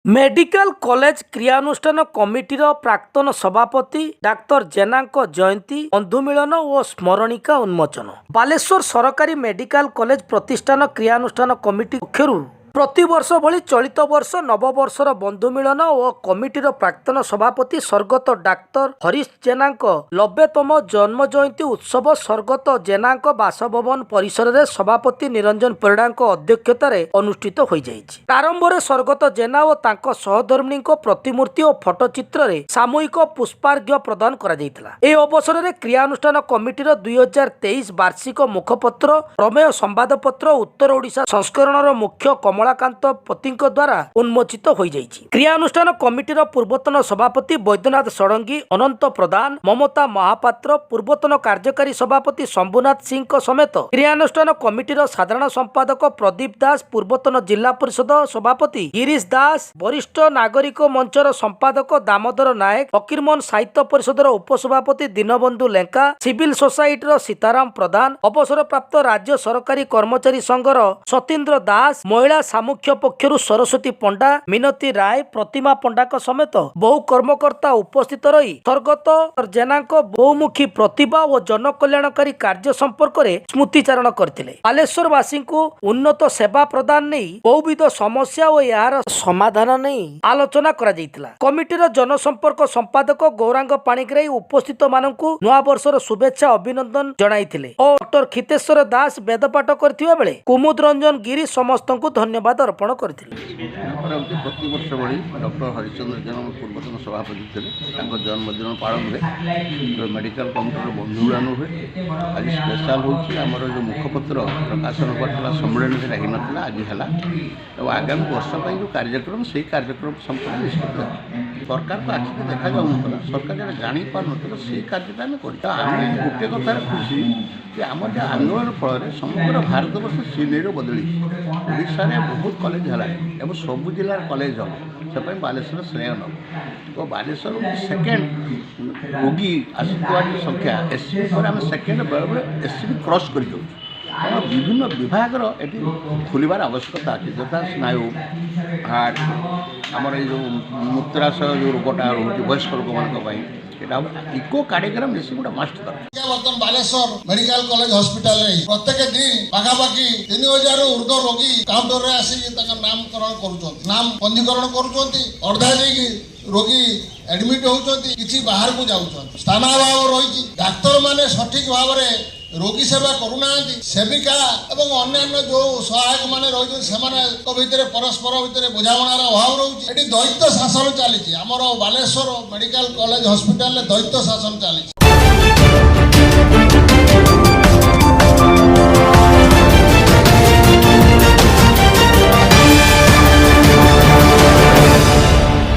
Medical college क्रियानुष्ठान कमिटीर प्राक्तन सभापति doctor जेनाଙ୍କ जयंती बंधुमिलन और स्मरणिका उन्मोचन। बालेश्वर सरकारी मेडिकल कॉलेज प्रतिष्ठान क्रियानुष्ठान कमिटी पक्षरु प्रतिवर्ष भली चलित वर्ष नववर्षर बंधुमिलन और कमिटीर प्राक्तन सभापति स्वर्गत डाक्तर हरीश जेनाଙ୍କ 90तम जन्म जयंती उत्सव स्वर्गत जेनाଙ୍କ बासभवन परिसर में सभापति निरंजन परिडाଙ୍କ अध्यक्षतार अनुष्ठित हो जाइछि। प्रारंभ में स्वर्गत जेना और तांको सहधर्मिणी प्रतिमूर्ति और फटोचित्र रे सामूहिक पुष्पार्घ्य प्रदान करा जाइतिला। ए अवसर में क्रियानुष्ठान कमिटीर 2023 वार्षिक मुखपत्र प्रमेय संवादपत्र उत्तर ओडिशा संस्करणर मुख्य कमलाकांत पति द्वारा उन्मोचित हो जाइछि। क्रियानुष्ठान कमिटीर पूर्वतन सभापति वैद्यनाथ षडंगी, अनंत प्रधान, ममता महापात्र, पूर्वतन कार्यकारी सभापति शंभुनाथ सिंह समेत क्रियानुष्ठान कमिटीर साधारण संपादक प्रदीप दास, पूर्वतन जिला परिषद सभापति गिरीश दास, वरिष्ठ नागरिक मंचर संपादक दामोदर नायक, फकीरमोहन साहित्य परिषदर उपसभापति दीनबंधु लेंका, सिविल सोसाइटीर सीताराम प्रधान, अवसरप्राप्त राज्य सरकारी कर्मचारी संघर सतीन्द्र दास, महिला सामुख्य पक्षरु सरस्वती पंडा, मिनती राय, प्रतिमा पंडा समेत बहु कर्मकर्ता उपस्थित रही स्वर्गत जेनाଙ୍କ बहुमुखी प्रतिभा और जनकल्याणकारी कार्य संपर्क में स्मृतिचारण करथिले। बालेश्वरवासी को उन्नत सेवा प्रदान नहीं बहुविध समस्या और यार समाधान नहीं आलोचना करा जाइतिला। कमिटीर जनसंपर्क संपादक गौरांग पाणिग्राही उपस्थित मानकु नवा वर्षर शुभेच्छा अभिनंदन जणाइथिले और डॉक्टर खितेश्वर दास वेदपाठ करथिबा बेले कुमुद रंजन गिरी समस्तंकु धन्यवाद अर्पण करथिले। प्रतिवर्ष भली डॉक्टर हरिचंद्र जेना पूर्वतन सभापति थे जन्मदिन पालन हुए मेडिकल कमिटीर बंधुमिलन हुए। आज स्पेशल होमर जो मुखपत्र प्रकाशन करता सम्मेलन होना आज है और आगामी वर्ष जो कार्यक्रम से कार्यक्रम संपूर्ण निष्पत्ति सरकार को आखिक देखा जाऊना सरकार जहाँ जापार ना से कार्य आम गोटे कथार खुशी कि आम आंदोलन फल समग्र भारत वर्ष सिनेर बदली ओडिशा बहुत कॉलेज है सबू जिलार कॉलेज हम से बालेश्वर श्रेय नब तो बालेश्वर सेकेंड रोगी आसुवा संख्या एससीबी पर आम सेकेंड बेले एससीबी क्रॉस कर विभिन्न विभागर ये खोलार आवश्यकता अच्छी यथा स्नायु हार्ट आमर ये मूत्राशय जो रोगटा रोचे वयस्क लोक मान इको कार्डियोग्राम जैसे गोटे मस्ट दरकार। बर्तमान बालेश्वर मेडिकल कॉलेज हॉस्पिटल प्रत्येक दिन पाखापाखि 3000 ऊर्ध्व रोगी काउंटर रे आसी नामकरण नाम पंजीकरण करधा रोगी एडमिट होती किसी बाहर को जाऊँच स्थानाभाव रही डाक्तर माने सठिक भाव में रोगी सेवा करूना सेविका एवं अन्य जो सहायक माने रही से परस्पर भितर बुझामणार अभाव रोचे। दैत्य शासन चली आमर बालेश्वर मेडिकल कॉलेज हॉस्पिटल दैत्य शासन चली।